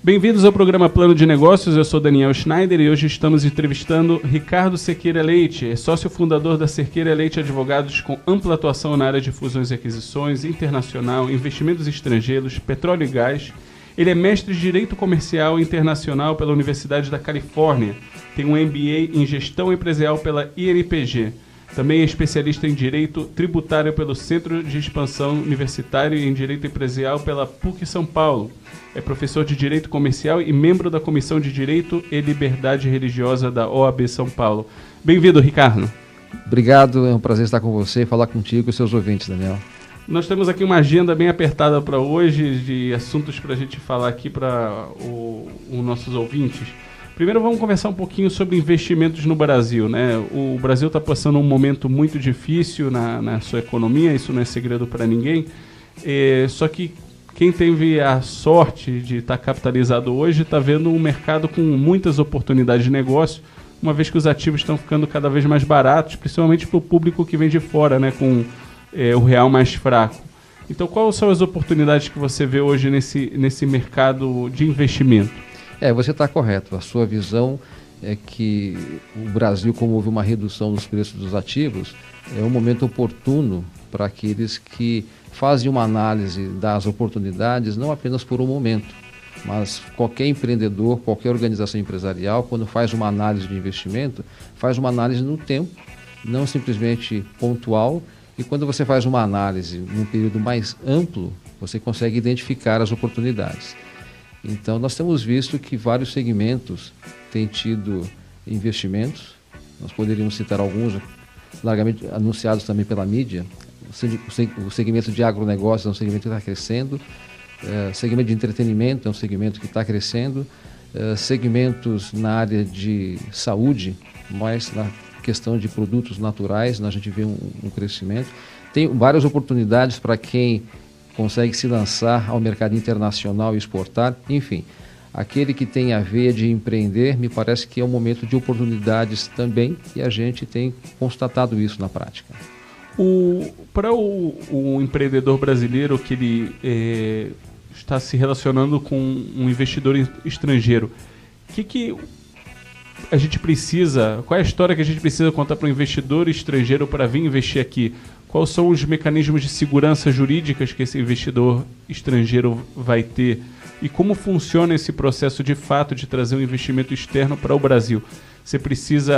Bem-vindos ao programa Plano de Negócios, eu sou Daniel Schneider e hoje estamos entrevistando Ricardo Cerqueira Leite, é sócio fundador da Cerqueira Leite Advogados com ampla atuação na área de fusões e aquisições, internacional, investimentos estrangeiros, petróleo e gás. Ele é mestre de Direito Comercial Internacional pela Universidade da Califórnia, tem um MBA em Gestão Empresarial pela INPG. Também é especialista em Direito Tributário pelo Centro de Expansão Universitário e em Direito Empresarial pela PUC São Paulo. É professor de Direito Comercial e membro da Comissão de Direito e Liberdade Religiosa da OAB São Paulo. Bem-vindo, Ricardo. Obrigado, é um prazer estar com você e falar contigo e seus ouvintes, Daniel. Nós temos aqui uma agenda bem apertada para hoje, de assuntos para a gente falar aqui para os nossos ouvintes. Primeiro vamos conversar um pouquinho sobre investimentos no Brasil, né? O Brasil está passando um momento muito difícil na sua economia, isso não é segredo para ninguém. Só que quem teve a sorte de estar capitalizado hoje está vendo um mercado com muitas oportunidades de negócio, uma vez que os ativos estão ficando cada vez mais baratos, principalmente para o público que vem de fora, né? Com o real mais fraco. Então, quais são as oportunidades que você vê hoje nesse mercado de investimento? Você está correto. A sua visão é que o Brasil, como houve uma redução nos preços dos ativos, é um momento oportuno para aqueles que fazem uma análise das oportunidades, não apenas por um momento, mas qualquer empreendedor, qualquer organização empresarial, quando faz uma análise de investimento, faz uma análise no tempo, não simplesmente pontual, e quando você faz uma análise num período mais amplo, você consegue identificar as oportunidades. Então, nós temos visto que vários segmentos têm tido investimentos. Nós poderíamos citar alguns, largamente anunciados também pela mídia. O segmento de agronegócio é um segmento que está crescendo. O segmento de entretenimento é um segmento que está crescendo. Segmentos na área de saúde, mais na questão de produtos naturais, a gente vê um crescimento. Tem várias oportunidades para quem consegue se lançar ao mercado internacional e exportar, enfim, aquele que tem a veia de empreender, me parece que é um momento de oportunidades também, e a gente tem constatado isso na prática. Para o empreendedor brasileiro que ele está se relacionando com um investidor estrangeiro, que a gente precisa, qual é a história que a gente precisa contar para um investidor estrangeiro para vir investir aqui? Quais são os mecanismos de segurança jurídicas que esse investidor estrangeiro vai ter? E como funciona esse processo de fato de trazer um investimento externo para o Brasil? Você precisa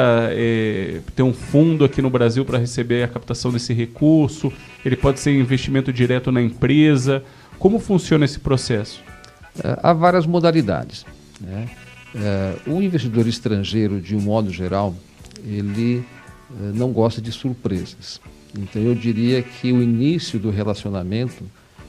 ter um fundo aqui no Brasil para receber a captação desse recurso? Ele pode ser investimento direto na empresa? Como funciona esse processo? Há várias modalidades, né? O investidor estrangeiro, de um modo geral, ele não gosta de surpresas. Então, eu diria que o início do relacionamento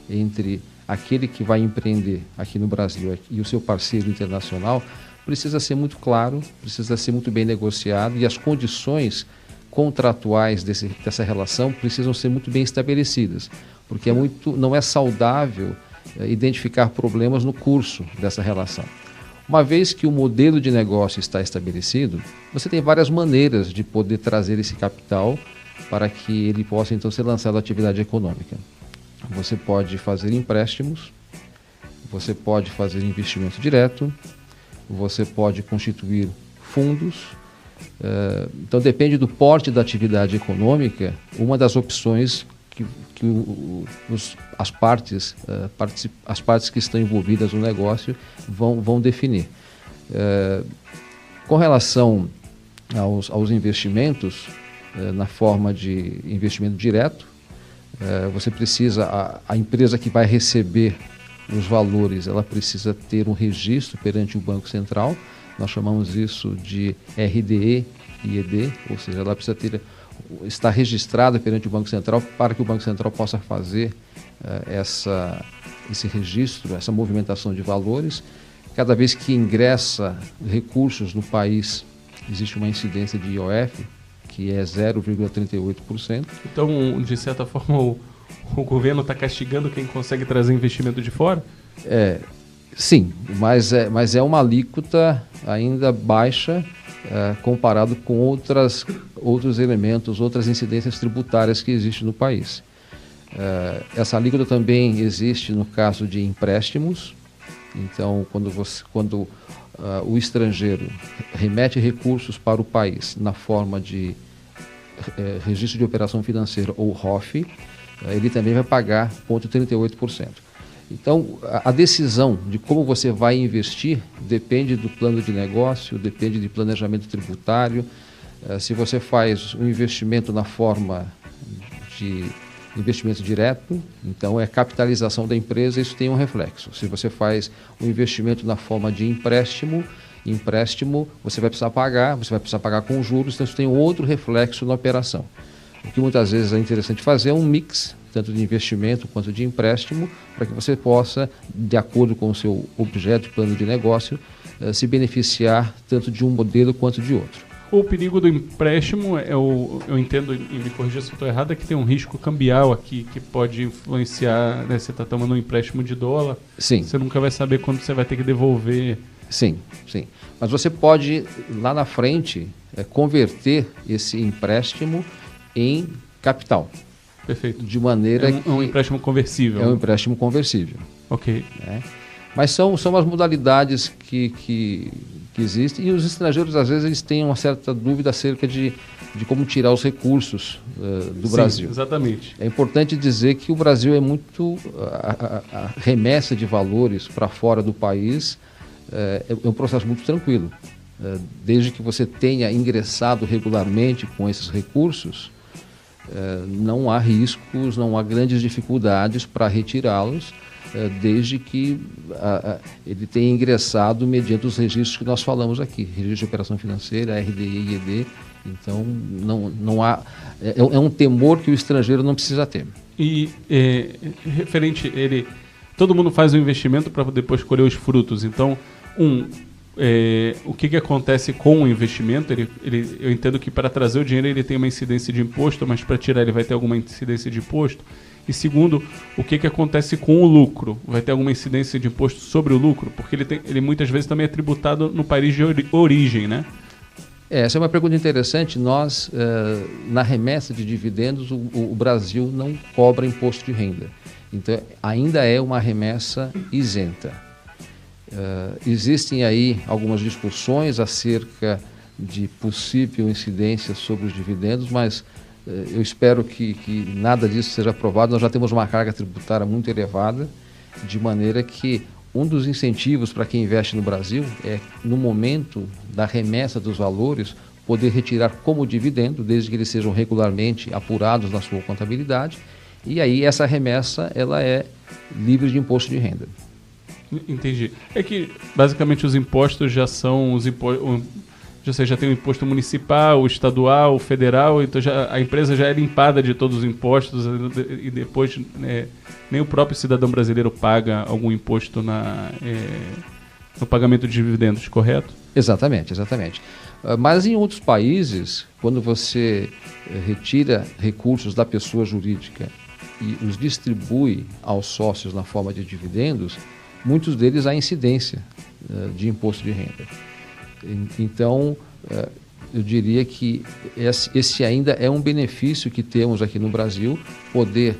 entre aquele que vai empreender aqui no Brasil e o seu parceiro internacional precisa ser muito claro, precisa ser muito bem negociado, e as condições contratuais dessa relação precisam ser muito bem estabelecidas, porque não é saudável identificar problemas no curso dessa relação. Uma vez que o modelo de negócio está estabelecido, você tem várias maneiras de poder trazer esse capital para que ele possa então ser lançado à atividade econômica. Você pode fazer empréstimos, você pode fazer investimento direto, você pode constituir fundos. Então depende do porte da atividade econômica, uma das opções que as partes que estão envolvidas no negócio vão definir. Com relação aos investimentos, na forma de investimento direto, você precisa, a empresa que vai receber os valores, ela precisa ter um registro perante o Banco Central. Nós chamamos isso de RDE e ED, ou seja, ela precisa estar registrada perante o Banco Central para que o Banco Central possa fazer esse registro, essa movimentação de valores. Cada vez que ingressa recursos no país, existe uma incidência de IOF, que é 0,38%. Então, de certa forma, o governo está castigando quem consegue trazer investimento de fora? Sim, mas é uma alíquota ainda baixa comparado com outros elementos, outras incidências tributárias que existem no país. Essa alíquota também existe no caso de empréstimos, Então, quando o estrangeiro remete recursos para o país na forma de registro de operação financeira ou ROF, ele também vai pagar 0,38%. Então, a decisão de como você vai investir depende do plano de negócio, depende de planejamento tributário. Se você faz um investimento na forma de investimento direto, então é capitalização da empresa, isso tem um reflexo. Se você faz um investimento na forma de empréstimo você vai precisar pagar com juros, então isso tem um outro reflexo na operação. O que muitas vezes é interessante fazer é um mix, tanto de investimento quanto de empréstimo, para que você possa, de acordo com o seu objeto, plano de negócio, se beneficiar tanto de um modelo quanto de outro. O perigo do empréstimo, eu entendo, e me corrija se eu estou errado, é que tem um risco cambial aqui que pode influenciar, né? Você está tomando um empréstimo de dólar, sim. Você nunca vai saber quando você vai ter que devolver. Sim. Mas você pode, lá na frente, converter esse empréstimo em capital. Perfeito. De maneira é um empréstimo conversível. É um empréstimo conversível. Ok. Mas são as modalidades que existem, e os estrangeiros, às vezes, eles têm uma certa dúvida acerca de como tirar os recursos do Brasil. Exatamente. É importante dizer que o Brasil é muito... A remessa de valores para fora do país é um processo muito tranquilo. Desde que você tenha ingressado regularmente com esses recursos, não há riscos, não há grandes dificuldades para retirá-los, desde que ele tenha ingressado mediante os registros que nós falamos aqui, registro de operação financeira, RDE e ED. Então, não há... É um temor que o estrangeiro não precisa ter. E referente, todo mundo faz um investimento para depois colher os frutos. Então, o que acontece com o investimento? Eu entendo que para trazer o dinheiro ele tem uma incidência de imposto, mas para tirar ele vai ter alguma incidência de imposto. E segundo, o que acontece com o lucro? Vai ter alguma incidência de imposto sobre o lucro? Porque ele muitas vezes também é tributado no país de origem, né? Essa é uma pergunta interessante. Nós, na remessa de dividendos, o Brasil não cobra imposto de renda. Então, ainda é uma remessa isenta. Existem aí algumas discussões acerca de possível incidência sobre os dividendos, mas eu espero que nada disso seja aprovado. Nós já temos uma carga tributária muito elevada, de maneira que um dos incentivos para quem investe no Brasil é, no momento da remessa dos valores, poder retirar como dividendo, desde que eles sejam regularmente apurados na sua contabilidade, e aí essa remessa ela é livre de imposto de renda. Entendi. É que basicamente os impostos já são os impostos... Já tem o imposto municipal, o estadual, o federal, então a empresa já é limpada de todos os impostos e depois nem o próprio cidadão brasileiro paga algum imposto no pagamento de dividendos, correto? Exatamente. Mas em outros países, quando você retira recursos da pessoa jurídica e os distribui aos sócios na forma de dividendos, muitos deles há incidência de imposto de renda. Então, eu diria que esse ainda é um benefício que temos aqui no Brasil, poder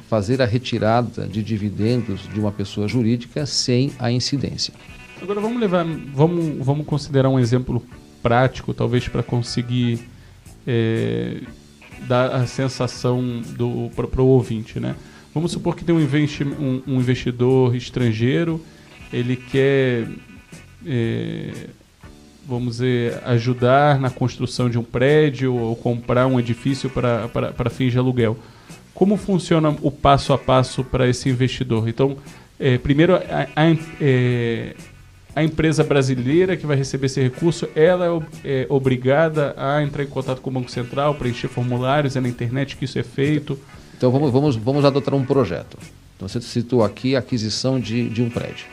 fazer a retirada de dividendos de uma pessoa jurídica sem a incidência. Agora vamos considerar um exemplo prático, talvez para conseguir dar a sensação para o ouvinte, né? Vamos supor que tem um investidor estrangeiro, ele quer... vamos dizer, ajudar na construção de um prédio ou comprar um edifício para fins de aluguel. Como funciona o passo a passo para esse investidor? Então, primeiro, a empresa brasileira que vai receber esse recurso, ela é obrigada a entrar em contato com o Banco Central, preencher formulários, é na internet que isso é feito? Então, vamos adotar um projeto. Então, você citou aqui a aquisição de um prédio.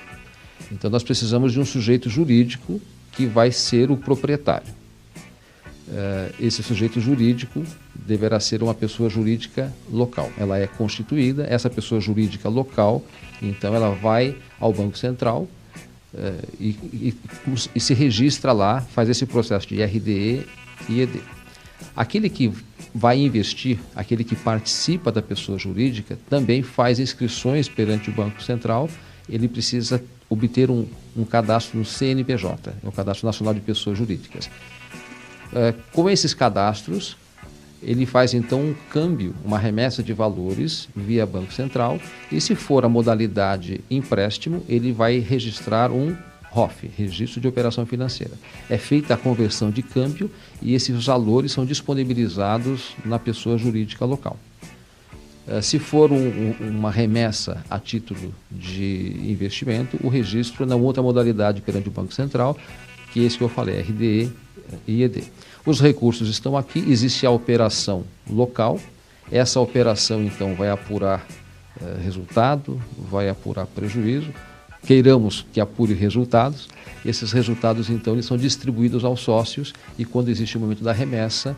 Então, nós precisamos de um sujeito jurídico que vai ser o proprietário. Esse sujeito jurídico deverá ser uma pessoa jurídica local. Ela é constituída, essa pessoa jurídica local, então ela vai ao Banco Central e se registra lá, faz esse processo de RDE e ED. Aquele que vai investir, aquele que participa da pessoa jurídica, também faz inscrições perante o Banco Central ele precisa obter um cadastro no CNPJ, o Cadastro Nacional de Pessoas Jurídicas. Com esses cadastros, ele faz então um câmbio, uma remessa de valores via Banco Central, e se for a modalidade empréstimo, ele vai registrar um ROF, Registro de Operação Financeira. É feita a conversão de câmbio e esses valores são disponibilizados na pessoa jurídica local. Se for uma remessa a título de investimento, o registro é na outra modalidade perante o Banco Central, que é esse que eu falei, RDE e ED. Os recursos estão aqui, existe a operação local, essa operação então vai apurar resultado, vai apurar prejuízo, queiramos que apure resultados, esses resultados então eles são distribuídos aos sócios e quando existe o momento da remessa,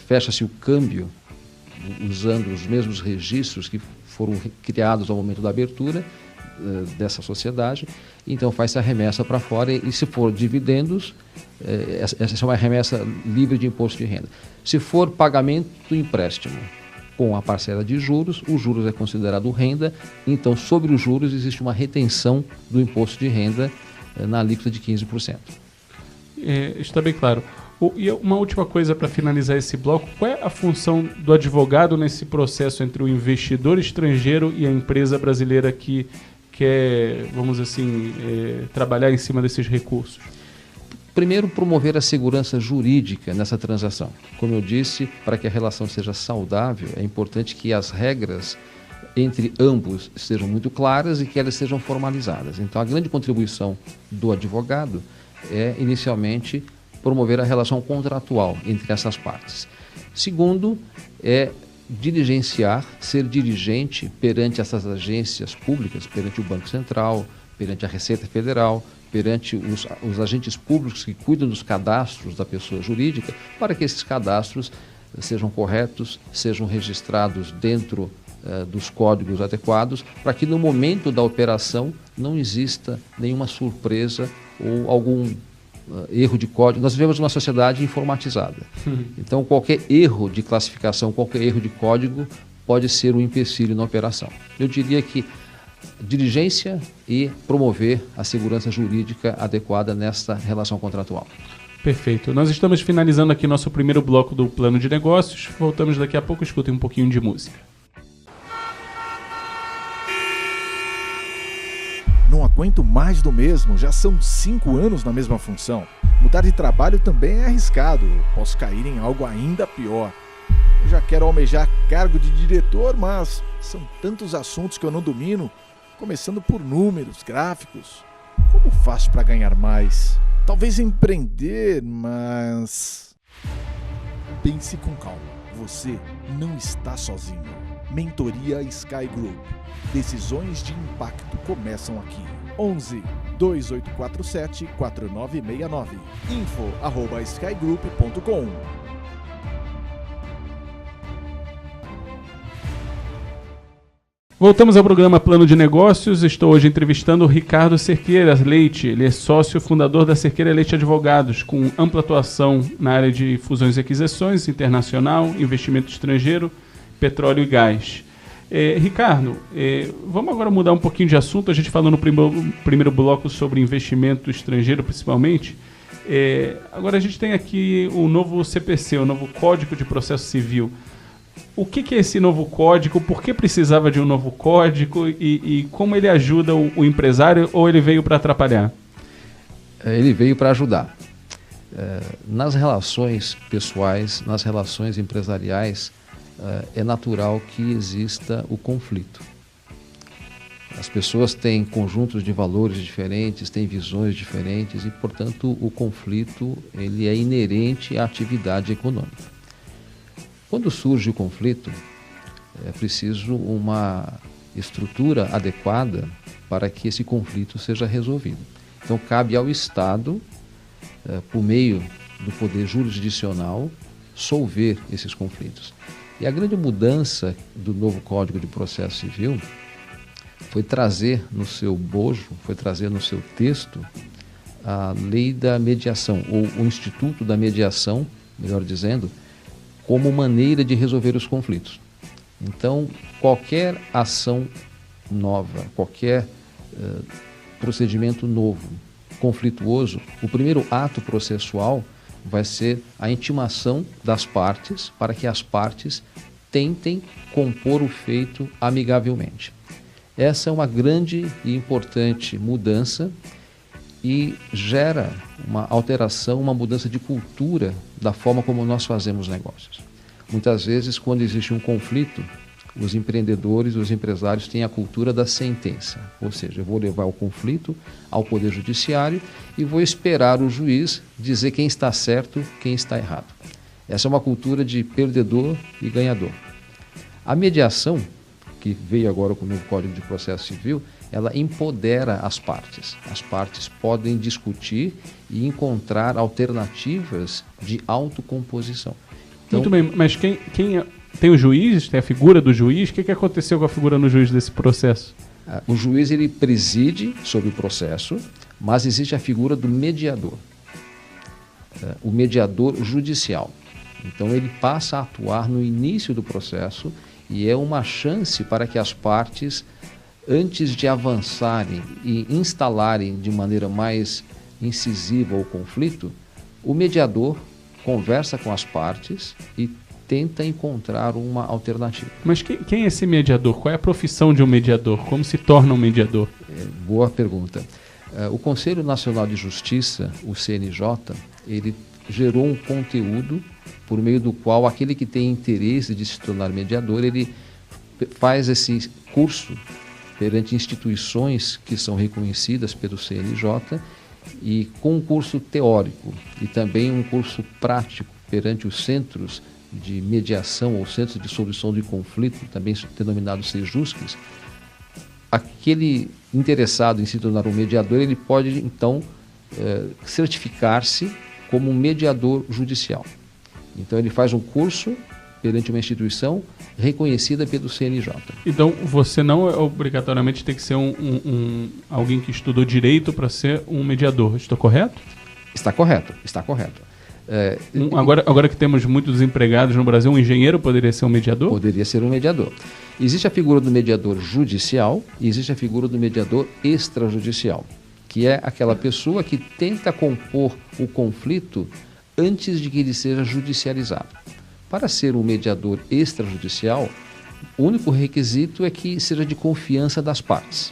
fecha-se o câmbio usando os mesmos registros que foram criados ao momento da abertura dessa sociedade, então faz-se a remessa para fora e se for dividendos, essa é uma remessa livre de imposto de renda. Se for pagamento do empréstimo com a parcela de juros, os juros é considerado renda, então sobre os juros existe uma retenção do imposto de renda na alíquota de 15%. Está bem claro. E uma última coisa para finalizar esse bloco, qual é a função do advogado nesse processo entre o investidor estrangeiro e a empresa brasileira que quer, vamos dizer assim, trabalhar em cima desses recursos? Primeiro, promover a segurança jurídica nessa transação. Como eu disse, para que a relação seja saudável, é importante que as regras entre ambos sejam muito claras e que elas sejam formalizadas. Então, a grande contribuição do advogado é, inicialmente, promover a relação contratual entre essas partes. Segundo, é diligenciar, ser dirigente perante essas agências públicas, perante o Banco Central, perante a Receita Federal, perante os agentes públicos que cuidam dos cadastros da pessoa jurídica, para que esses cadastros sejam corretos, sejam registrados dentro dos códigos adequados, para que no momento da operação não exista nenhuma surpresa ou algum erro de código. Nós vivemos uma sociedade informatizada. Então, qualquer erro de classificação, qualquer erro de código pode ser um empecilho na operação. Eu diria que diligência e promover a segurança jurídica adequada nesta relação contratual. Perfeito. Nós estamos finalizando aqui nosso primeiro bloco do Plano de Negócios. Voltamos daqui a pouco, escutem um pouquinho de música. Não aguento mais do mesmo, já são 5 anos na mesma função. Mudar de trabalho também é arriscado, posso cair em algo ainda pior. Eu já quero almejar cargo de diretor, mas são tantos assuntos que eu não domino, começando por números, gráficos. Como faço para ganhar mais? Talvez empreender, mas... Pense com calma, você não está sozinho. Mentoria Sky Group. Decisões de impacto começam aqui. 11 2847 4969. info@skygroup.com. Voltamos ao programa Plano de Negócios. Estou hoje entrevistando o Ricardo Cerqueira Leite. Ele é sócio fundador da Cerqueira Leite Advogados, com ampla atuação na área de fusões e aquisições, internacional, investimento estrangeiro, petróleo e gás. Ricardo, vamos agora mudar um pouquinho de assunto. A gente falou no primeiro bloco sobre investimento estrangeiro, principalmente. Agora a gente tem aqui o novo CPC, o novo Código de Processo Civil. O que é esse novo código? Por que precisava de um novo código? E como ele ajuda o empresário ou ele veio para atrapalhar? Ele veio para ajudar. Nas relações pessoais, nas relações empresariais, é natural que exista o conflito. As pessoas têm conjuntos de valores diferentes, têm visões diferentes e, portanto, o conflito ele é inerente à atividade econômica. Quando surge o conflito, é preciso uma estrutura adequada para que esse conflito seja resolvido. Então, cabe ao Estado, por meio do poder jurisdicional, solver esses conflitos. E a grande mudança do novo Código de Processo Civil foi trazer no seu bojo, foi trazer no seu texto a lei da mediação, ou o Instituto da Mediação, melhor dizendo, como maneira de resolver os conflitos. Então, qualquer ação nova, qualquer procedimento novo, conflituoso, o primeiro ato processual vai ser a intimação das partes para que as partes tentem compor o feito amigavelmente. Essa é uma grande e importante mudança e gera uma alteração, uma mudança de cultura da forma como nós fazemos negócios. Muitas vezes, quando existe um conflito, os empreendedores, os empresários têm a cultura da sentença, ou seja, eu vou levar o conflito ao Poder Judiciário e vou esperar o juiz dizer quem está certo, quem está errado. Essa é uma cultura de perdedor e ganhador. A mediação, que veio agora com o novo Código de Processo Civil, ela empodera as partes. As partes podem discutir e encontrar alternativas de autocomposição. Então, muito bem, mas quem tem o juiz, tem a figura do juiz, o que aconteceu com a figura no juiz desse processo? O juiz ele preside sobre o processo, mas existe a figura do mediador, o mediador judicial. Então ele passa a atuar no início do processo e é uma chance para que as partes, antes de avançarem e instalarem de maneira mais incisiva o conflito, o mediador conversa com as partes e tenta encontrar uma alternativa. Mas quem é esse mediador? Qual é a profissão de um mediador? Como se torna um mediador? Boa pergunta. O Conselho Nacional de Justiça, o CNJ, ele gerou um conteúdo por meio do qual aquele que tem interesse de se tornar mediador, ele faz esse curso perante instituições que são reconhecidas pelo CNJ e com um curso teórico e também um curso prático perante os centros de mediação ou centros de solução de conflito, também denominados CEJUSCs. Aquele interessado em se tornar um mediador, ele pode então certificar-se como um mediador judicial. Então ele faz um curso perante uma instituição reconhecida pelo CNJ. Então você não obrigatoriamente tem que ser alguém que estudou direito para ser um mediador, estou correto? Está correto, está correto. Agora que temos muitos empregados no Brasil, um engenheiro poderia ser um mediador? Poderia ser um mediador. Existe a figura do mediador judicial e existe a figura do mediador extrajudicial, que é aquela pessoa que tenta compor o conflito antes de que ele seja judicializado. Para ser um mediador extrajudicial, o único requisito é que seja de confiança das partes,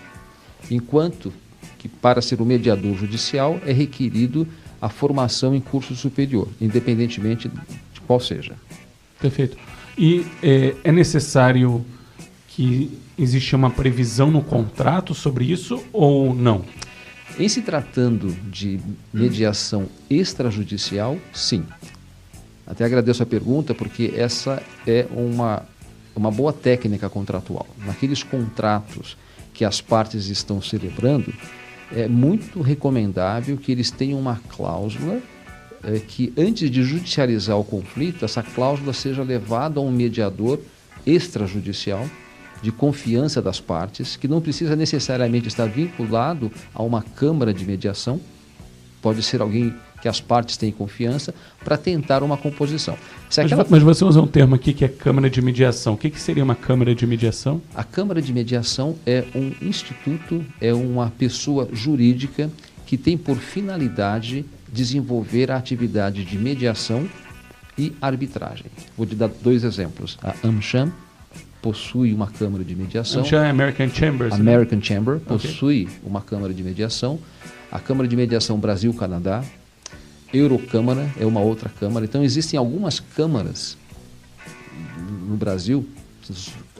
enquanto que para ser um mediador judicial é requerido a formação em curso superior, independentemente de qual seja. Perfeito. E é necessário que exista uma previsão no contrato sobre isso ou não? Em se tratando de mediação extrajudicial, sim. Até agradeço a pergunta, porque essa é uma boa técnica contratual. Naqueles contratos que as partes estão celebrando, é muito recomendável que eles tenham uma cláusula que, antes de judicializar o conflito, essa cláusula seja levada a um mediador extrajudicial de confiança das partes, que não precisa necessariamente estar vinculado a uma câmara de mediação, pode ser alguém que as partes têm confiança, para tentar uma composição. Mas você usa um termo aqui que é câmara de mediação. O que seria uma câmara de mediação? A câmara de mediação é um instituto, é uma pessoa jurídica que tem por finalidade desenvolver a atividade de mediação e arbitragem. Vou te dar 2 exemplos. A AmCham possui uma câmara de mediação. AmCham é American Chambers. American Chamber possui uma câmara de mediação. A Câmara de Mediação Brasil-Canadá. Eurocâmara é uma outra câmara. Então existem algumas câmaras no Brasil.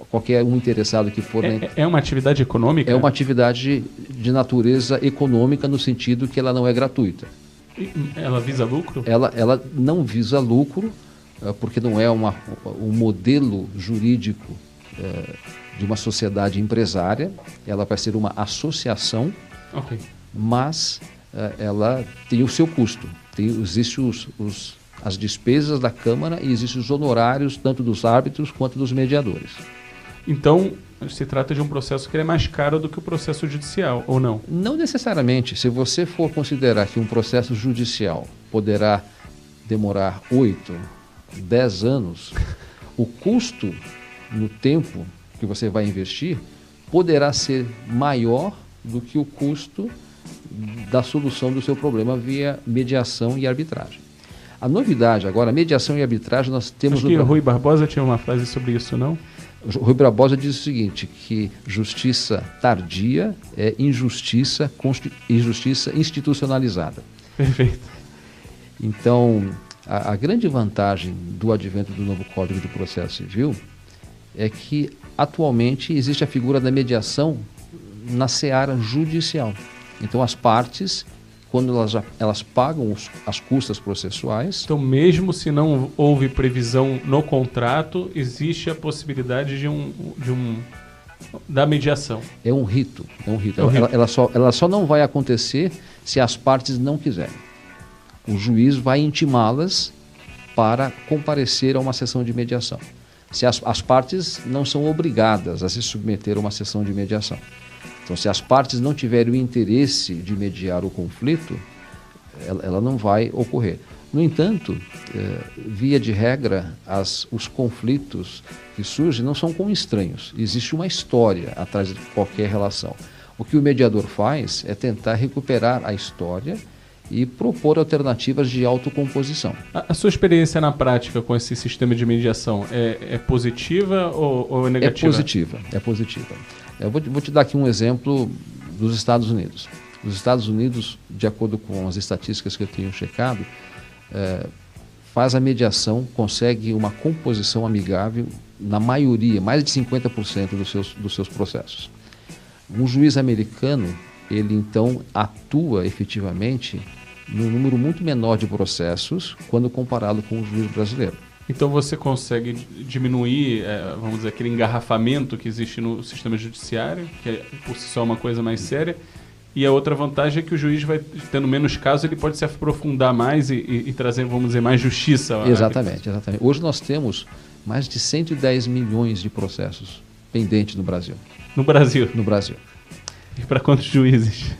Qualquer um interessado que for... É uma atividade econômica? É uma atividade de natureza econômica no sentido que ela não é gratuita. Ela visa lucro? Ela não visa lucro, porque não é um modelo jurídico de uma sociedade empresária. Ela vai ser uma associação, okay, mas ela tem o seu custo. Existem as despesas da Câmara e existem os honorários tanto dos árbitros quanto dos mediadores. Então, se trata de um processo que é mais caro do que o processo judicial, ou não? Não necessariamente. Se você for considerar que um processo judicial poderá demorar 8, 10 anos, o custo no tempo que você vai investir poderá ser maior do que o custo da solução do seu problema via mediação e arbitragem. A novidade agora, mediação e arbitragem, nós temos... Acho que Rui Barbosa tinha uma frase sobre isso, não? Rui Barbosa diz o seguinte, que justiça tardia é injustiça institucionalizada. Perfeito. Então, a grande vantagem do advento do novo Código de Processo Civil é que, atualmente, existe a figura da mediação na seara judicial. Então, as partes, quando elas pagam as custas processuais... Então, mesmo se não houve previsão no contrato, existe a possibilidade da mediação. É um rito. Ela só não vai acontecer se as partes não quiserem. O juiz vai intimá-las para comparecer a uma sessão de mediação. Se as partes não são obrigadas a se submeter a uma sessão de mediação. Então, se as partes não tiverem o interesse de mediar o conflito, ela não vai ocorrer. No entanto, via de regra, os conflitos que surgem não são com estranhos. Existe uma história atrás de qualquer relação. O que o mediador faz é tentar recuperar a história e propor alternativas de autocomposição. A sua experiência na prática com esse sistema de mediação é positiva ou é negativa? É positiva. Eu vou te dar aqui um exemplo dos Estados Unidos. Os Estados Unidos, de acordo com as estatísticas que eu tenho checado, faz a mediação, consegue uma composição amigável na maioria, mais de 50% dos seus processos. Um juiz americano, ele então atua efetivamente num número muito menor de processos quando comparado com o juiz brasileiro. Então você consegue diminuir, vamos dizer, aquele engarrafamento que existe no sistema judiciário, que é por si só uma coisa mais séria, e a outra vantagem é que o juiz vai tendo menos casos, ele pode se aprofundar mais e trazer, vamos dizer, mais justiça. Exatamente. Hoje nós temos mais de 110 milhões de processos pendentes no Brasil. No Brasil? No Brasil. E para quantos juízes?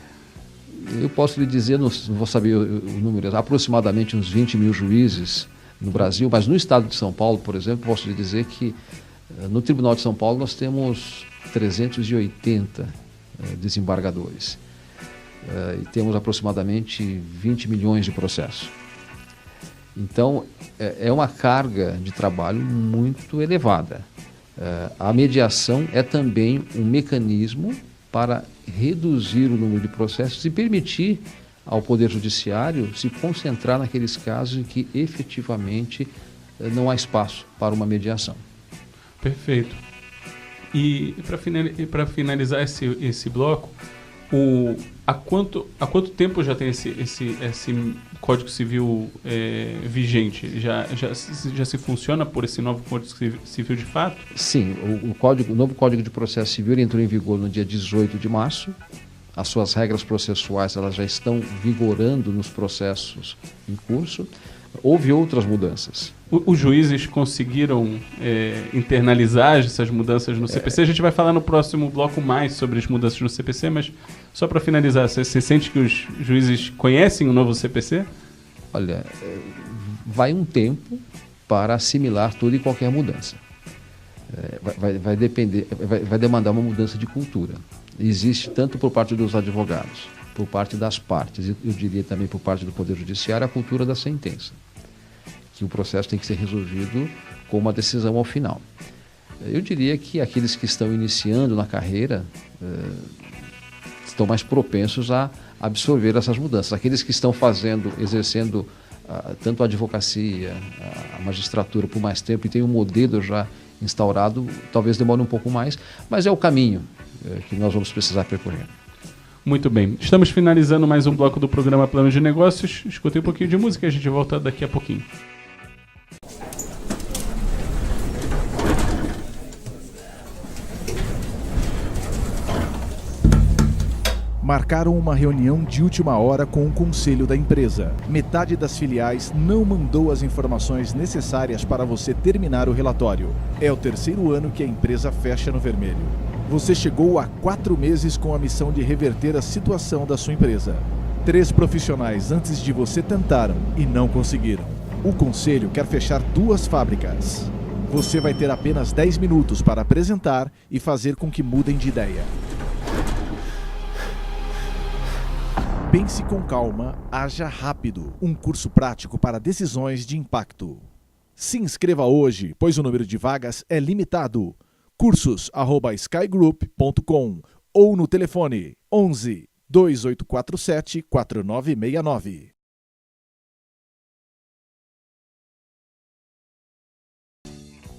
Eu posso lhe dizer, não vou saber o número, aproximadamente uns 20 mil juízes no Brasil, mas no estado de São Paulo, por exemplo, posso lhe dizer que no Tribunal de São Paulo nós temos 380 desembargadores e temos aproximadamente 20 milhões de processos. Então, é uma carga de trabalho muito elevada. A mediação é também um mecanismo para reduzir o número de processos e permitir ao Poder Judiciário se concentrar naqueles casos em que efetivamente não há espaço para uma mediação. Perfeito. E para finalizar esse bloco, há quanto tempo já tem esse Código Civil vigente? Já se funciona por esse novo Código Civil de fato? Sim, o novo Código de Processo Civil entrou em vigor no dia 18 de março. As suas regras processuais elas já estão vigorando nos processos em curso. Houve outras mudanças. Os juízes conseguiram internalizar essas mudanças no CPC? A gente vai falar no próximo bloco mais sobre as mudanças no CPC, mas só para finalizar, você sente que os juízes conhecem o novo CPC? Olha, vai um tempo para assimilar toda e qualquer mudança. Vai demandar uma mudança de cultura. Existe tanto por parte dos advogados, por parte das partes, eu diria também por parte do Poder Judiciário, a cultura da sentença, que o processo tem que ser resolvido com uma decisão ao final. Eu diria que aqueles que estão iniciando na carreira estão mais propensos a absorver essas mudanças. Aqueles que estão exercendo tanto a advocacia, a magistratura por mais tempo e tem um modelo já instaurado, talvez demore um pouco mais, mas é o caminho que nós vamos precisar percorrer. Muito bem. Estamos finalizando mais um bloco do programa Plano de Negócios. Escutei um pouquinho de música e a gente volta daqui a pouquinho. Marcaram uma reunião de última hora com o conselho da empresa. Metade das filiais não mandou as informações necessárias para você terminar o relatório. É o terceiro ano que a empresa fecha no vermelho. Você chegou a 4 meses com a missão de reverter a situação da sua empresa. 3 profissionais antes de você tentaram e não conseguiram. O conselho quer fechar 2 fábricas. Você vai ter apenas 10 minutos para apresentar e fazer com que mudem de ideia. Pense com calma, haja rápido. Um curso prático para decisões de impacto. Se inscreva hoje, pois o número de vagas é limitado. cursos@skygroup.com ou no telefone 11 2847 4969.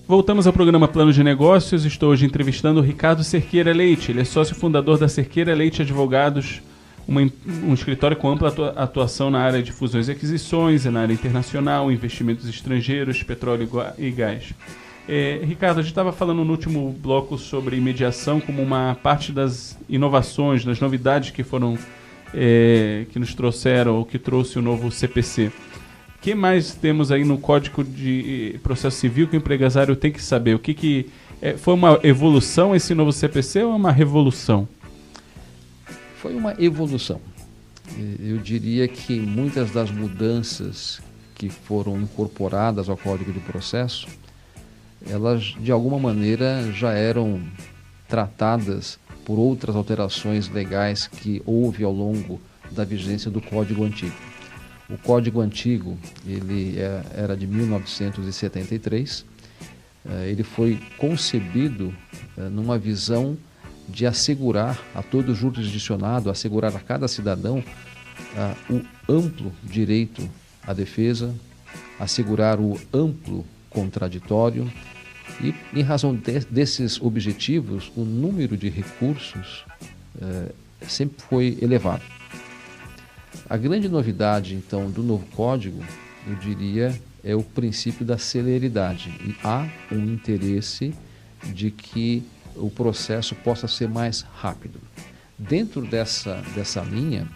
Voltamos ao programa Plano de Negócios. Estou hoje entrevistando o Ricardo Cerqueira Leite. Ele é sócio fundador da Cerqueira Leite Advogados, um escritório com ampla atuação na área de fusões e aquisições, na área internacional, investimentos estrangeiros, petróleo e gás. Ricardo, a gente estava falando no último bloco sobre mediação como uma parte das inovações, das novidades que foram que nos trouxeram, ou que trouxe o novo CPC. O que mais temos aí no Código de Processo Civil que o empresário tem que saber? Foi uma evolução esse novo CPC ou uma revolução? Foi uma evolução. Eu diria que muitas das mudanças que foram incorporadas ao Código de Processo, elas de alguma maneira já eram tratadas por outras alterações legais que houve ao longo da vigência do Código Antigo. O Código Antigo, ele era de 1973, ele foi concebido numa visão de assegurar a todo jurisdicionado, assegurar a cada cidadão o amplo direito à defesa, assegurar o amplo contraditório e, em razão desses objetivos, o número de recursos sempre foi elevado. A grande novidade, então, do novo Código, eu diria, é o princípio da celeridade. E há um interesse de que o processo possa ser mais rápido. Dentro dessa linha,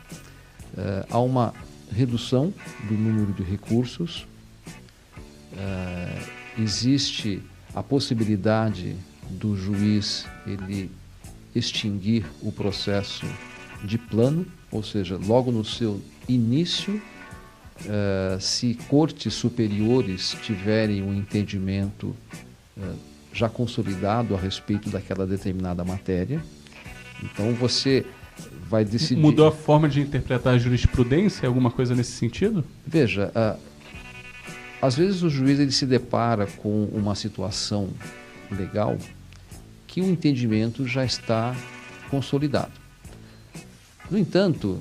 há uma redução do número de recursos, existe a possibilidade do juiz ele extinguir o processo de plano, ou seja, logo no seu início, se cortes superiores tiverem um entendimento já consolidado a respeito daquela determinada matéria, então você vai decidir... Mudou a forma de interpretar a jurisprudência? Alguma coisa nesse sentido? Veja, às vezes o juiz ele se depara com uma situação legal que o entendimento já está consolidado. No entanto,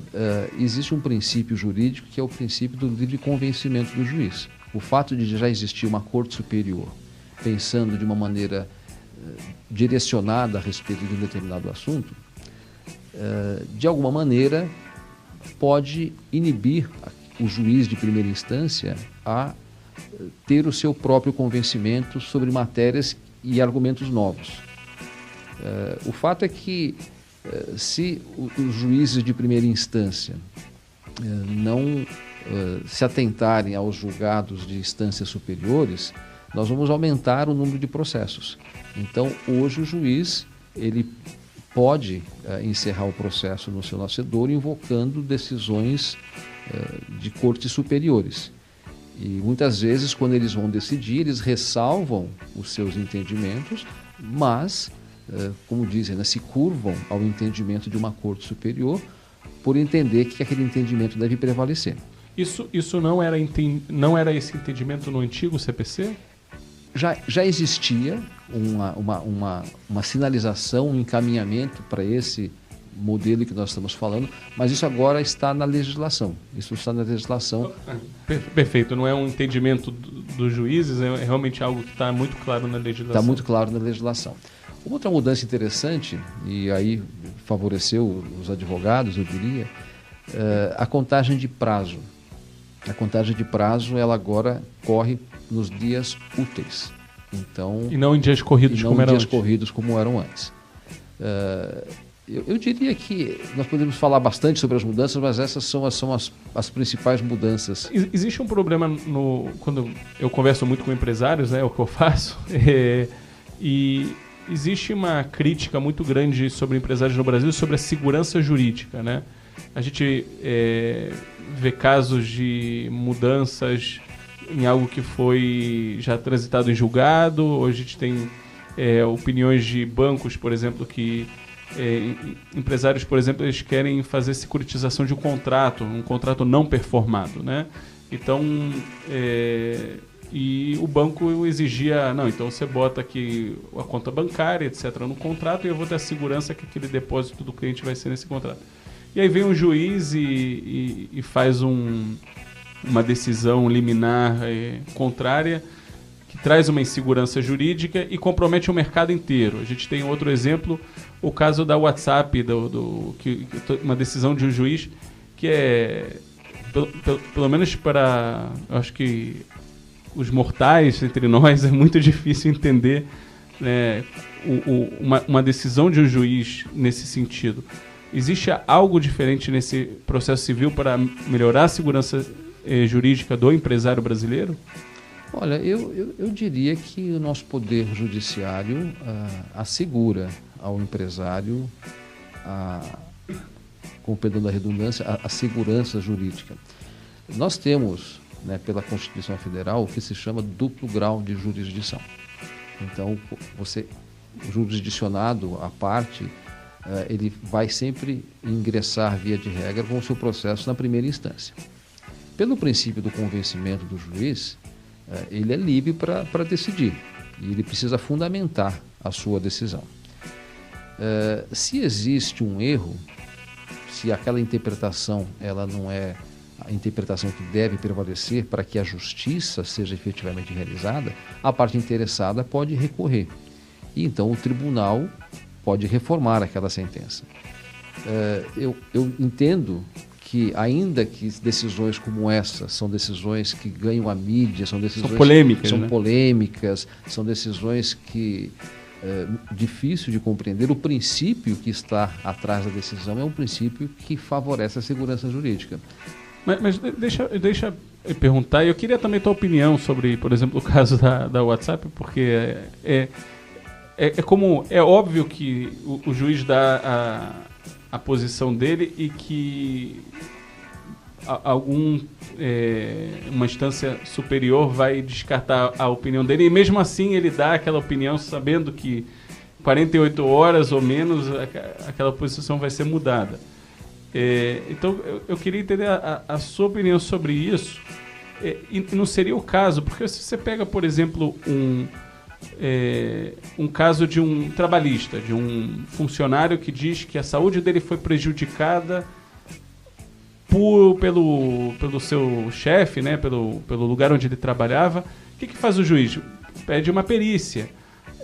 existe um princípio jurídico que é o princípio do livre convencimento do juiz. O fato de já existir uma corte superior pensando de uma maneira direcionada a respeito de um determinado assunto, de alguma maneira pode inibir o juiz de primeira instância a ter o seu próprio convencimento sobre matérias e argumentos novos. O fato é que se os juízes de primeira instância não se atentarem aos julgados de instâncias superiores, nós vamos aumentar o número de processos. Então, hoje o juiz ele pode encerrar o processo no seu nascedouro invocando decisões de cortes superiores. E muitas vezes, quando eles vão decidir, eles ressalvam os seus entendimentos, mas, como dizem, se curvam ao entendimento de uma corte superior por entender que aquele entendimento deve prevalecer. Isso não era esse entendimento no antigo CPC? Já existia uma sinalização, um encaminhamento para esse modelo que nós estamos falando, mas isso agora está na legislação. Isso está na legislação. Perfeito, não é um entendimento dos juízes, é realmente algo que está muito claro na legislação. Está muito claro na legislação. Uma outra mudança interessante, e aí favoreceu os advogados, eu diria, a contagem de prazo. A contagem de prazo, ela agora corre nos dias úteis. Então, e não em dias corridos como eram antes. Eu diria que nós podemos falar bastante sobre as mudanças, mas essas são as principais mudanças. Existe um problema quando eu converso muito com empresários, é o que eu faço, e existe uma crítica muito grande sobre empresários no Brasil sobre a segurança jurídica, né? A gente vê casos de mudanças em algo que foi já transitado em julgado. Hoje a gente tem opiniões de bancos, por exemplo, que empresários, por exemplo, eles querem fazer securitização de um contrato não performado, né? Então, e o banco exigia, não, então você bota aqui a conta bancária, etc., no contrato, e eu vou ter a segurança que aquele depósito do cliente vai ser nesse contrato. E aí vem um juiz e faz uma decisão liminar contrária, que traz uma insegurança jurídica e compromete o mercado inteiro. A gente tem outro exemplo, o caso da WhatsApp, uma decisão de um juiz que pelo menos para, acho que os mortais entre nós, é muito difícil entender, né, uma decisão de um juiz nesse sentido. Existe algo diferente nesse processo civil para melhorar a segurança jurídica do empresário brasileiro? Olha, eu diria que o nosso poder judiciário assegura ao empresário, com o perdão da redundância, a segurança jurídica. Nós temos, né, pela Constituição Federal, o que se chama duplo grau de jurisdição. Então, o jurisdicionado, a parte, ele vai sempre ingressar, via de regra, com o seu processo na primeira instância. Pelo princípio do convencimento do juiz, ele é livre para decidir e ele precisa fundamentar a sua decisão. Se existe um erro, se aquela interpretação ela não é a interpretação que deve prevalecer para que a justiça seja efetivamente realizada, a parte interessada pode recorrer. E então o tribunal pode reformar aquela sentença. Eu entendo que, ainda que decisões como essa são decisões que ganham a mídia, são decisões polêmicas, são decisões que difícil de compreender. O princípio que está atrás da decisão é um princípio que favorece a segurança jurídica. Mas deixa eu perguntar, e eu queria também a tua opinião sobre, por exemplo, o caso da WhatsApp, porque é óbvio que o juiz dá a posição dele e que uma instância superior vai descartar a opinião dele, e mesmo assim ele dá aquela opinião sabendo que 48 horas ou menos aquela posição vai ser mudada. Então eu queria entender a sua opinião sobre isso, e não seria o caso, porque se você pega, por exemplo, um caso de um trabalhista, de um funcionário que diz que a saúde dele foi prejudicada pelo seu chefe, né, pelo lugar onde ele trabalhava, o que faz o juiz? Pede uma perícia.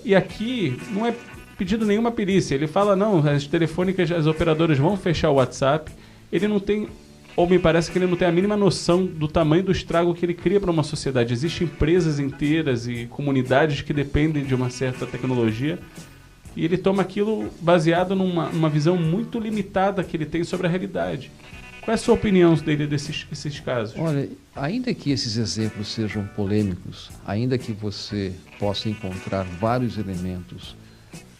E aqui não é pedido nenhuma perícia. Ele fala, não, as telefônicas, as operadoras vão fechar o WhatsApp. Ele não tem, ou me parece que ele não tem a mínima noção do tamanho do estrago que ele cria para uma sociedade. Existem empresas inteiras e comunidades que dependem de uma certa tecnologia, e ele toma aquilo baseado numa visão muito limitada que ele tem sobre a realidade. Qual é a sua opinião dele desses casos? Olha, ainda que esses exemplos sejam polêmicos, ainda que você possa encontrar vários elementos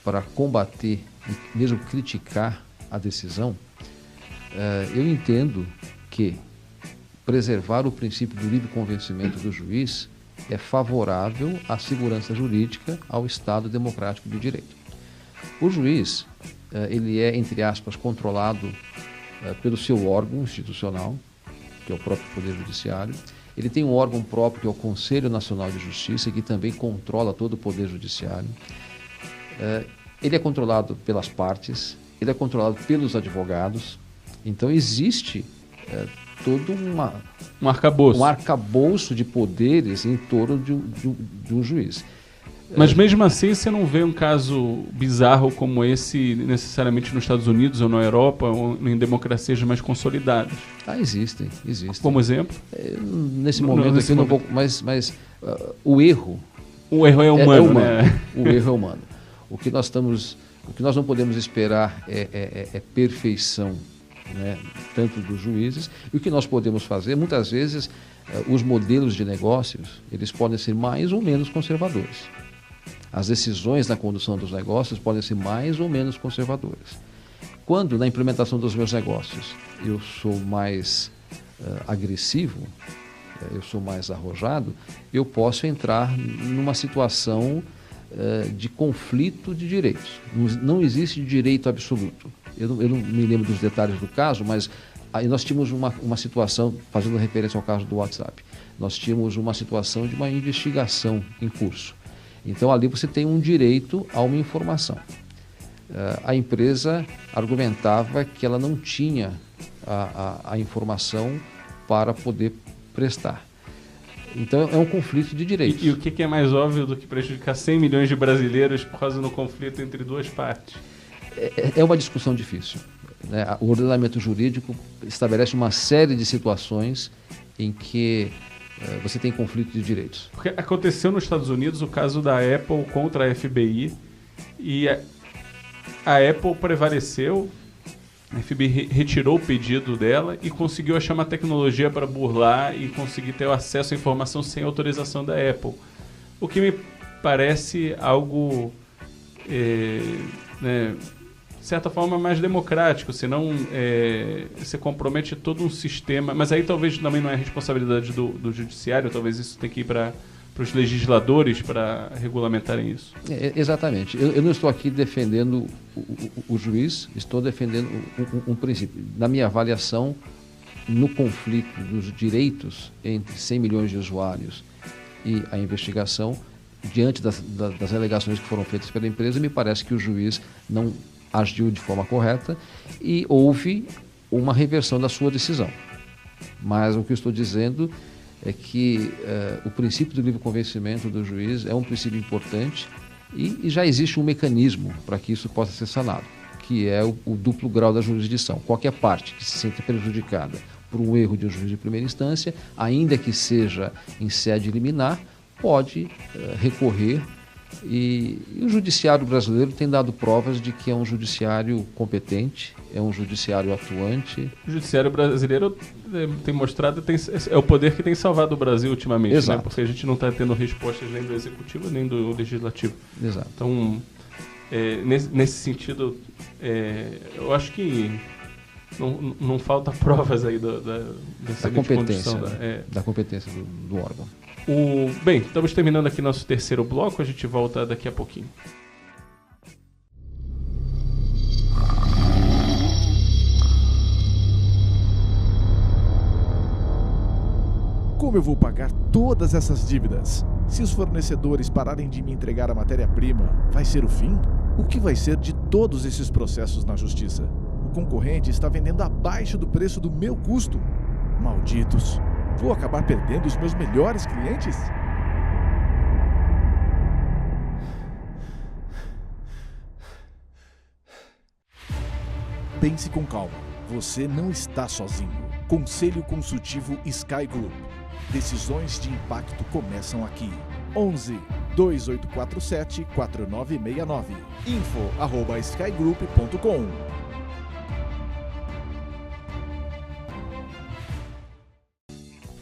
para combater e mesmo criticar a decisão, eu entendo que preservar o princípio do livre convencimento do juiz é favorável à segurança jurídica, ao Estado democrático de direito. O juiz, ele é, entre aspas, controlado pelo seu órgão institucional, que é o próprio Poder Judiciário. Ele tem um órgão próprio, que é o Conselho Nacional de Justiça, que também controla todo o Poder Judiciário. Ele é controlado pelas partes, ele é controlado pelos advogados. Então existe todo um arcabouço de poderes em torno de um juiz. Mas mesmo assim você não vê um caso bizarro como esse necessariamente nos Estados Unidos ou na Europa ou em democracias mais consolidadas? Existem. Como exemplo? Nesse momento aqui eu não vou, mas o erro... O erro é humano, né? O erro é humano. O que nós não podemos esperar é perfeição, né, tanto dos juízes, e o que nós podemos fazer, muitas vezes, os modelos de negócios, eles podem ser mais ou menos conservadores. As decisões na condução dos negócios podem ser mais ou menos conservadoras. Quando, na implementação dos meus negócios, eu sou mais agressivo, eu sou mais arrojado, eu posso entrar numa situação de conflito de direitos. Não existe direito absoluto. Eu não me lembro dos detalhes do caso, mas aí nós tínhamos uma situação, fazendo referência ao caso do WhatsApp, nós tínhamos uma situação de uma investigação em curso. Então ali você tem um direito a uma informação. A empresa argumentava que ela não tinha a informação para poder prestar. Então é um conflito de direitos. E o que é mais óbvio do que prejudicar 100 milhões de brasileiros por causa do conflito entre duas partes? É uma discussão difícil, né? O ordenamento jurídico estabelece uma série de situações em que você tem conflito de direitos. Porque aconteceu nos Estados Unidos o caso da Apple contra a FBI e a Apple prevaleceu, a FBI retirou o pedido dela e conseguiu achar uma tecnologia para burlar e conseguir ter acesso à informação sem autorização da Apple. O que me parece algo, de certa forma, mais democrático, senão você compromete todo um sistema. Mas aí talvez também não é responsabilidade do judiciário, talvez isso tenha que ir para os legisladores para regulamentarem isso. Exatamente. Eu não estou aqui defendendo o juiz, estou defendendo um princípio. Na minha avaliação, no conflito dos direitos entre 100 milhões de usuários e a investigação, diante das alegações que foram feitas pela empresa, me parece que o juiz não agiu de forma correta e houve uma reversão da sua decisão. Mas o que eu estou dizendo é que o princípio do livre convencimento do juiz é um princípio importante e já existe um mecanismo para que isso possa ser sanado, que é o duplo grau da jurisdição. Qualquer parte que se sinta prejudicada por um erro de um juiz de primeira instância, ainda que seja em sede liminar, pode recorrer e o judiciário brasileiro tem dado provas de que é um judiciário competente, é um judiciário atuante. O judiciário brasileiro tem mostrado, é o poder que tem salvado o Brasil ultimamente, Exato. Né? Porque a gente não está tendo respostas nem do executivo nem do legislativo. Exato. Então, nesse sentido, eu acho que não falta provas aí dessa competência, da competência do órgão. Bem, estamos terminando aqui nosso terceiro bloco, a gente volta daqui a pouquinho. Como eu vou pagar todas essas dívidas? Se os fornecedores pararem de me entregar a matéria-prima, vai ser o fim? O que vai ser de todos esses processos na justiça? O concorrente está vendendo abaixo do preço do meu custo. Malditos! Vou acabar perdendo os meus melhores clientes? Pense com calma. Você não está sozinho. Conselho Consultivo Sky Group. Decisões de impacto começam aqui. 11 2847 4969. info@skygroup.com.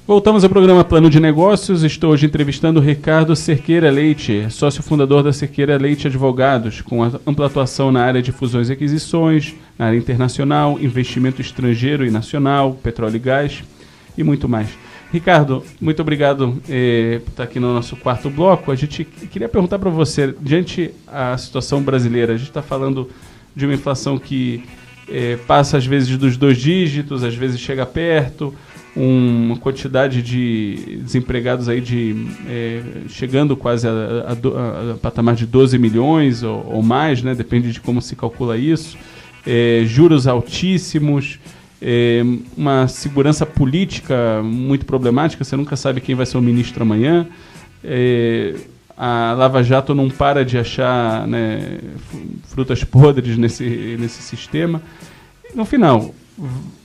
Voltamos ao programa Plano de Negócios. Estou hoje entrevistando o Ricardo Cerqueira Leite, sócio fundador da Cerqueira Leite Advogados, com ampla atuação na área de fusões e aquisições, na área internacional, investimento estrangeiro e nacional, petróleo e gás e muito mais. Ricardo, muito obrigado por estar aqui no nosso quarto bloco. A gente queria perguntar para você, diante a situação brasileira, a gente está falando de uma inflação que passa às vezes dos 2 dígitos, às vezes chega perto, uma quantidade de desempregados aí chegando quase a patamar de 12 milhões ou mais, né? Depende de como se calcula isso, juros altíssimos, uma segurança política muito problemática, você nunca sabe quem vai ser o ministro amanhã, a Lava Jato não para de achar, né, frutas podres nesse sistema. No final,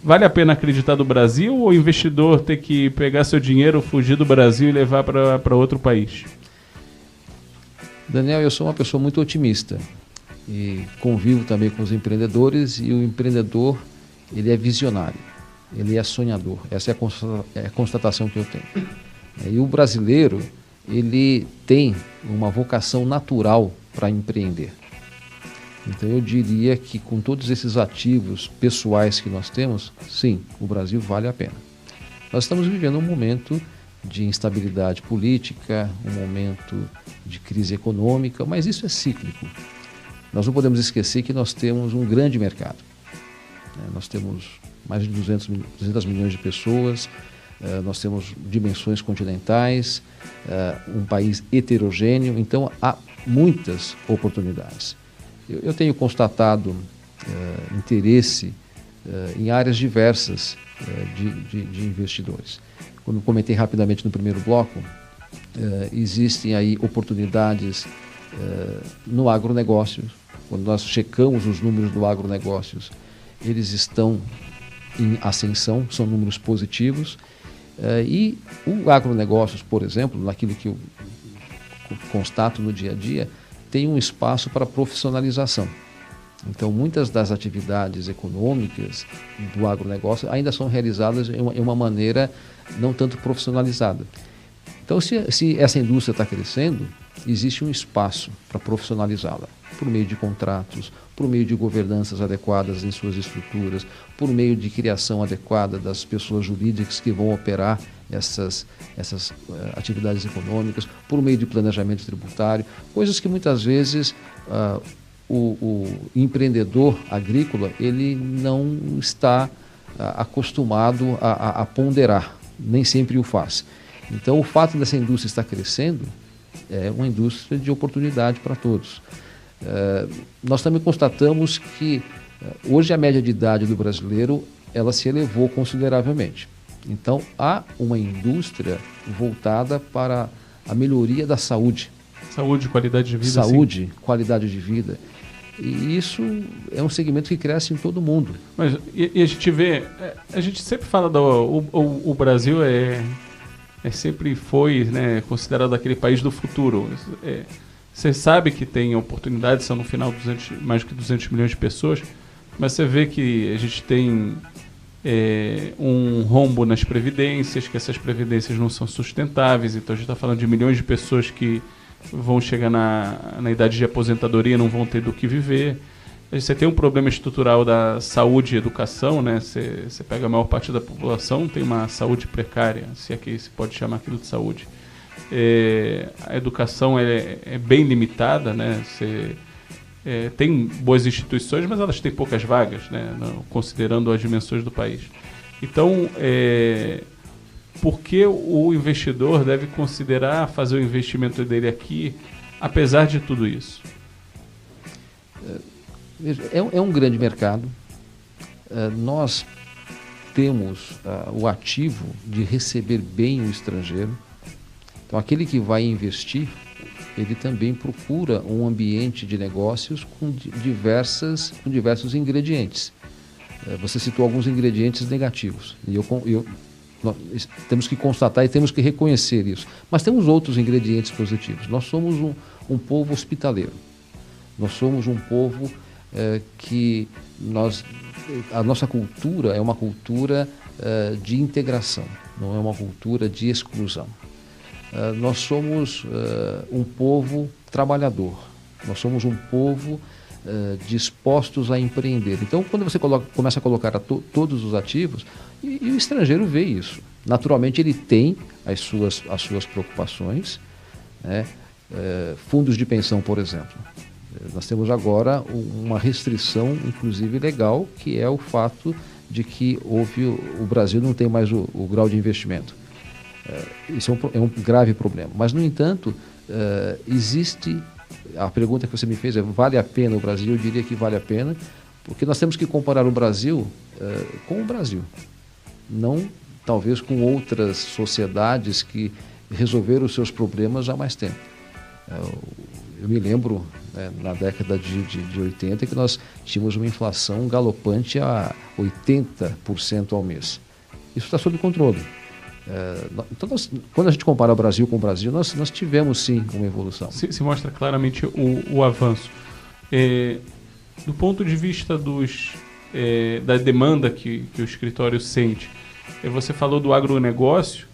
vale a pena acreditar no Brasil ou o investidor ter que pegar seu dinheiro, fugir do Brasil e levar para outro país? Daniel, eu sou uma pessoa muito otimista e convivo também com os empreendedores, e o empreendedor, ele é visionário, ele é sonhador. Essa é a constatação que eu tenho. E o brasileiro, ele tem uma vocação natural para empreender. Então eu diria que com todos esses ativos pessoais que nós temos, sim, o Brasil vale a pena. Nós estamos vivendo um momento de instabilidade política, um momento de crise econômica, mas isso é cíclico. Nós não podemos esquecer que nós temos um grande mercado. Nós temos mais de 200 milhões de pessoas, nós temos dimensões continentais, um país heterogêneo, então há muitas oportunidades. Eu tenho constatado interesse em áreas diversas de investidores. Como eu comentei rapidamente no primeiro bloco, existem aí oportunidades no agronegócio. Quando nós checamos os números do agronegócio, eles estão em ascensão, são números positivos. E o agronegócio, por exemplo, naquilo que eu constato no dia a dia, tem um espaço para profissionalização. Então, muitas das atividades econômicas do agronegócio ainda são realizadas em uma maneira não tanto profissionalizada. Então, se essa indústria está crescendo, existe um espaço para profissionalizá-la, por meio de contratos, por meio de governanças adequadas em suas estruturas, por meio de criação adequada das pessoas jurídicas que vão operar essas atividades econômicas, por meio de planejamento tributário, coisas que muitas vezes o empreendedor agrícola ele não está acostumado a ponderar, nem sempre o faz. Então, o fato dessa indústria estar crescendo é uma indústria de oportunidade para todos. Nós também constatamos que hoje a média de idade do brasileiro ela se elevou consideravelmente. Então, há uma indústria voltada para a melhoria da saúde. Saúde, qualidade de vida. Saúde, sim. Qualidade de vida. E isso é um segmento que cresce em todo mundo. Mas a gente vê, a gente sempre fala o Brasil sempre foi, né, considerado aquele país do futuro. Você sabe que tem oportunidades, são no final mais de 200 milhões de pessoas, mas você vê que a gente tem um rombo nas previdências, que essas previdências não são sustentáveis, então a gente está falando de milhões de pessoas que vão chegar na idade de aposentadoria, não vão ter do que viver. Você tem um problema estrutural da saúde e educação, né? Você pega a maior parte da população, tem uma saúde precária, se é que se pode chamar aquilo de saúde. A educação é bem limitada, né? Tem boas instituições, mas elas têm poucas vagas, né? Considerando as dimensões do país. Então, por que o investidor deve considerar fazer o investimento dele aqui, apesar de tudo isso? É um grande mercado. Nós temos o ativo de receber bem o estrangeiro. Então, aquele que vai investir, ele também procura um ambiente de negócios com diversos ingredientes. Você citou alguns ingredientes negativos. E nós temos que constatar e temos que reconhecer isso. Mas temos outros ingredientes positivos. Nós somos um povo hospitaleiro. Nós somos um povo que a nossa cultura é uma cultura de integração, não é uma cultura de exclusão. Nós somos um povo trabalhador, nós somos um povo dispostos a empreender. Então, quando você começa a colocar todos os ativos, e o estrangeiro vê isso, naturalmente ele tem as suas preocupações, né? Fundos de pensão, por exemplo. Nós temos agora uma restrição, inclusive legal, que é o fato de que o Brasil não tem mais o grau de investimento. Isso é um grave problema. Mas, no entanto, existe... A pergunta que você me fez vale a pena o Brasil? Eu diria que vale a pena, porque nós temos que comparar o Brasil com o Brasil. Não, talvez, com outras sociedades que resolveram os seus problemas há mais tempo. Eu me lembro, na década de 80, que nós tínhamos uma inflação galopante a 80% ao mês. Isso está sob controle. Então, quando a gente compara o Brasil com o Brasil, nós tivemos sim uma evolução. Se mostra claramente o avanço. Do ponto de vista da demanda que o escritório sente, você falou do agronegócio,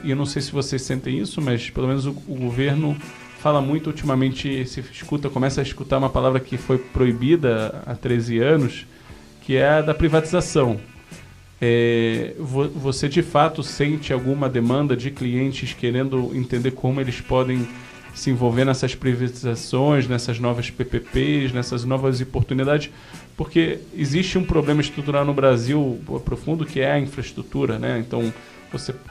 eu não sei se vocês sentem isso, mas pelo menos o governo fala muito ultimamente, começa a escutar uma palavra que foi proibida há 13 anos, que é a da privatização. Você de fato sente alguma demanda de clientes querendo entender como eles podem se envolver nessas privatizações, nessas novas PPPs, nessas novas oportunidades? Porque existe um problema estrutural no Brasil profundo, que é a infraestrutura, né? Então,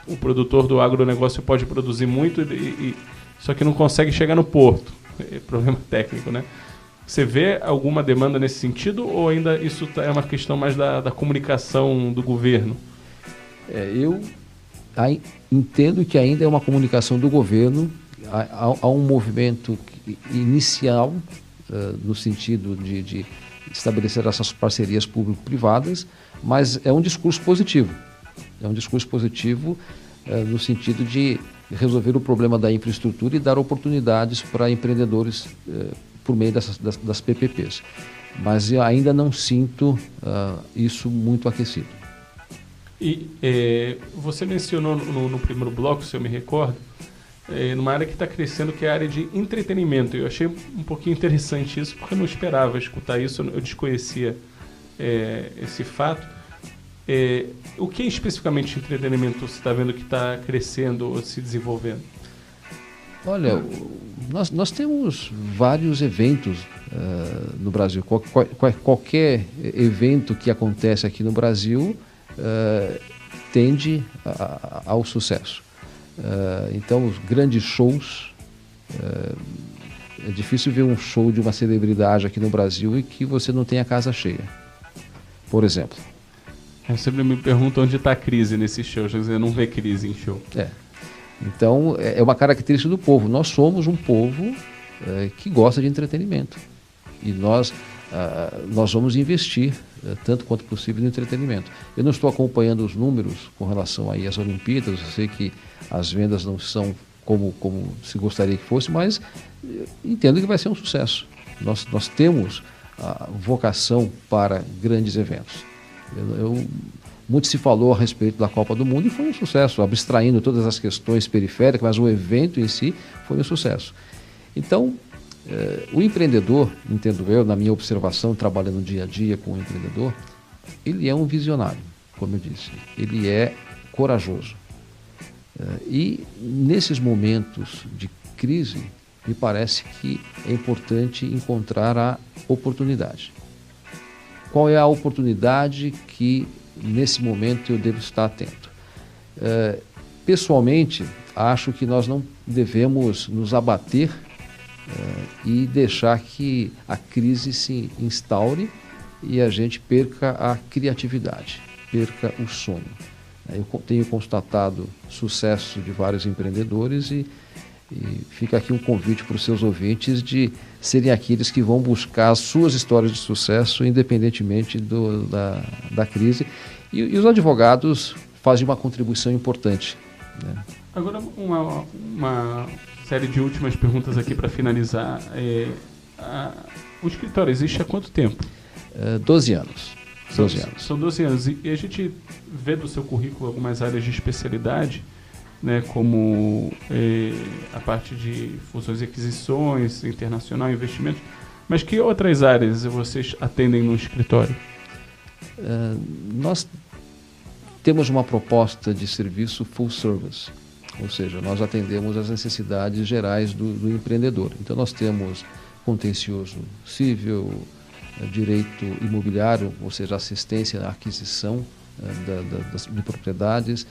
o produtor do agronegócio pode produzir muito, só que não consegue chegar no porto. É problema técnico, né? Você vê alguma demanda nesse sentido, ou ainda isso é uma questão mais da comunicação do governo? Eu entendo que ainda é uma comunicação do governo. Há um movimento inicial no sentido de estabelecer essas parcerias público-privadas, mas é um discurso positivo. É um discurso positivo no sentido de resolver o problema da infraestrutura e dar oportunidades para empreendedores por meio das PPPs. Mas eu ainda não sinto isso muito aquecido. E você mencionou no primeiro bloco, se eu me recordo, numa área que está crescendo, que é a área de entretenimento. Eu achei um pouquinho interessante isso, porque eu não esperava escutar isso, eu desconhecia esse fato. O que especificamente de entretenimento você está vendo que está crescendo ou se desenvolvendo? Olha, nós temos vários eventos no Brasil. Qualquer evento que acontece aqui no Brasil tende ao sucesso. Então, os grandes shows, é difícil ver um show de uma celebridade aqui no Brasil e que você não tenha casa cheia, por exemplo. Eu sempre me pergunto onde está a crise nesse show, quer dizer, não vê crise em show. Então, é uma característica do povo. Nós somos um povo que gosta de entretenimento. E nós vamos investir tanto quanto possível no entretenimento. Eu não estou acompanhando os números com relação aí às Olimpíadas. Eu sei que as vendas não são como se gostaria que fosse, mas entendo que vai ser um sucesso. Nós temos a vocação para grandes eventos. Muito se falou a respeito da Copa do Mundo e foi um sucesso, abstraindo todas as questões periféricas, mas o evento em si foi um sucesso. Então, o empreendedor, entendo eu, na minha observação, trabalhando dia a dia com o empreendedor, ele é um visionário, como eu disse, ele é corajoso. E nesses momentos de crise, me parece que é importante encontrar a oportunidade. Qual é a oportunidade que, nesse momento, eu devo estar atento? Pessoalmente, acho que nós não devemos nos abater e deixar que a crise se instaure e a gente perca a criatividade, perca o sonho. Eu tenho constatado sucesso de vários empreendedores e fica aqui um convite para os seus ouvintes de serem aqueles que vão buscar as suas histórias de sucesso independentemente da crise. E os advogados fazem uma contribuição importante, né? Agora, uma série de últimas perguntas aqui para finalizar. O escritório existe há quanto tempo? 12 anos. São 12 anos. E a gente vê do seu currículo algumas áreas de especialidade, né, como a parte de fusões e aquisições, internacional, investimentos. Mas que outras áreas vocês atendem no escritório? Nós temos uma proposta de serviço full service, ou seja, nós atendemos as necessidades gerais do empreendedor. Então nós temos contencioso civil, direito imobiliário, ou seja, assistência à aquisição de propriedades,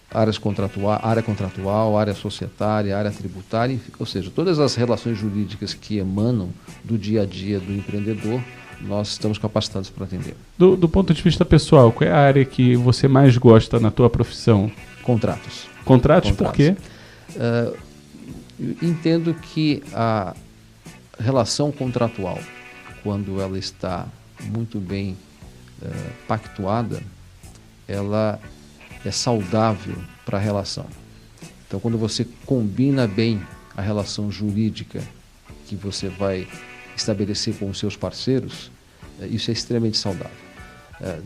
área contratual, área societária, área tributária, ou seja, todas as relações jurídicas que emanam do dia a dia do empreendedor, nós estamos capacitados para atender. Do ponto de vista pessoal, qual é a área que você mais gosta na tua profissão? Contratos. Contratos, por quê? Entendo que a relação contratual, quando ela está muito bem pactuada, ela é saudável para a relação. Então, quando você combina bem a relação jurídica que você vai estabelecer com os seus parceiros, isso é extremamente saudável.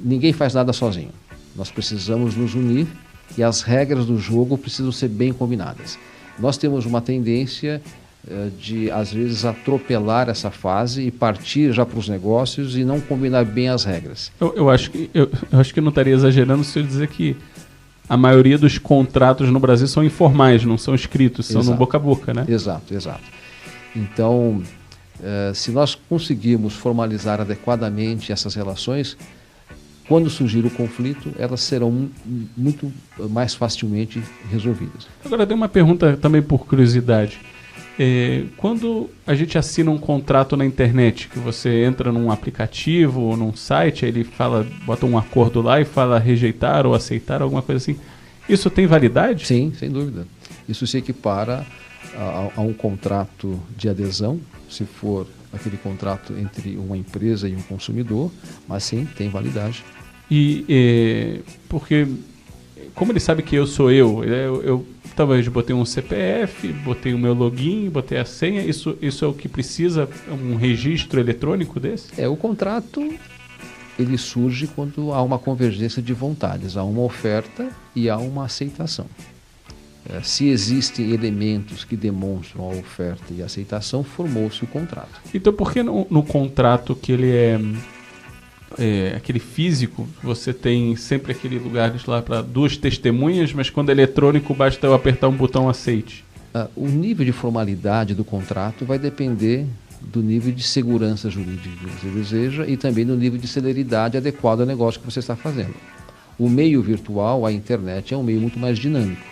Ninguém faz nada sozinho. Nós precisamos nos unir e as regras do jogo precisam ser bem combinadas. Nós temos uma tendência de, às vezes, atropelar essa fase e partir já para os negócios e não combinar bem as regras. Eu acho que eu não estaria exagerando se eu dizer que a maioria dos contratos no Brasil são informais, não são escritos, são no boca a boca, né? Exato. Então, se nós conseguirmos formalizar adequadamente essas relações, quando surgir o conflito, elas serão muito mais facilmente resolvidas. Agora, tem uma pergunta também por curiosidade. Quando a gente assina um contrato na internet, que você entra num aplicativo ou num site, aí ele bota um acordo lá e fala rejeitar ou aceitar, alguma coisa assim, isso tem validade? Sim, sem dúvida. Isso se equipara a um contrato de adesão, se for aquele contrato entre uma empresa e um consumidor, mas sim, tem validade. Porque, como ele sabe que eu sou eu talvez botei um CPF, botei o meu login, botei a senha, isso é o que precisa, um registro eletrônico desse? O contrato, ele surge quando há uma convergência de vontades, há uma oferta e há uma aceitação. Se existem elementos que demonstram a oferta e a aceitação, formou-se o contrato. Então, por que no contrato que ele aquele físico, você tem sempre aquele lugar lá para duas testemunhas, mas quando é eletrônico basta eu apertar um botão aceite? O nível de formalidade do contrato vai depender do nível de segurança jurídica que você deseja e também do nível de celeridade adequado ao negócio que você está fazendo. O meio virtual, a internet, é um meio muito mais dinâmico.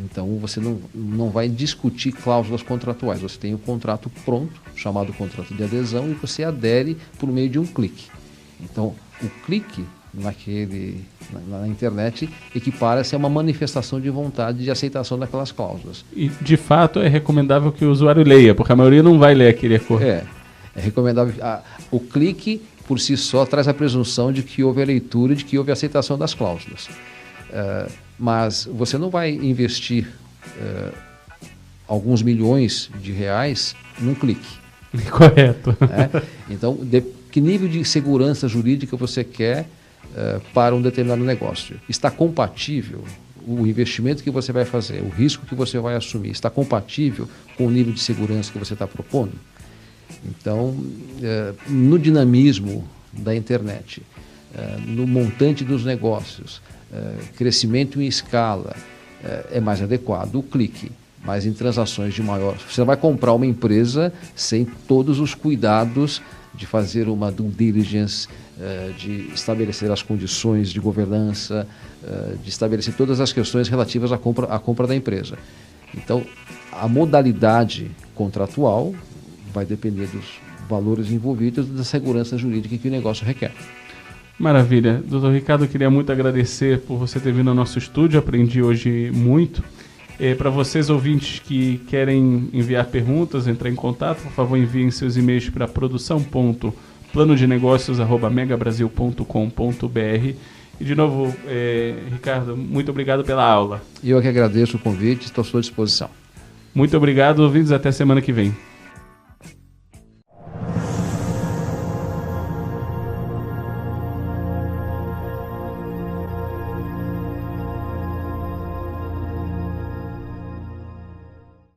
Então você não vai discutir cláusulas contratuais, você tem o contrato pronto, chamado contrato de adesão, e você adere por meio de um clique. Então o clique na internet equipara-se a uma manifestação de vontade de aceitação daquelas cláusulas. E de fato é recomendável que o usuário leia, porque a maioria não vai ler aquele acordo. É recomendável. O clique por si só traz a presunção de que houve a leitura e de que houve a aceitação das cláusulas. Mas você não vai investir alguns milhões de reais num clique. Correto. Então, que nível de segurança jurídica você quer para um determinado negócio? Está compatível o investimento que você vai fazer, o risco que você vai assumir, está compatível com o nível de segurança que você está propondo? Então, no dinamismo da internet, no montante dos negócios, crescimento em escala, é mais adequado o clique. Mas em transações de maior... Você vai comprar uma empresa sem todos os cuidados de fazer uma due diligence, de estabelecer as condições de governança, de estabelecer todas as questões relativas à compra da empresa. Então, a modalidade contratual vai depender dos valores envolvidos e da segurança jurídica que o negócio requer. Maravilha. Doutor Ricardo, eu queria muito agradecer por você ter vindo ao nosso estúdio, aprendi hoje muito. Para vocês ouvintes que querem enviar perguntas, entrar em contato, por favor enviem seus e-mails para produção.planodenegocios@megabrasil.com.br. E de novo, Ricardo, muito obrigado pela aula. Eu que agradeço o convite, estou à sua disposição. Muito obrigado, ouvintes, até semana que vem.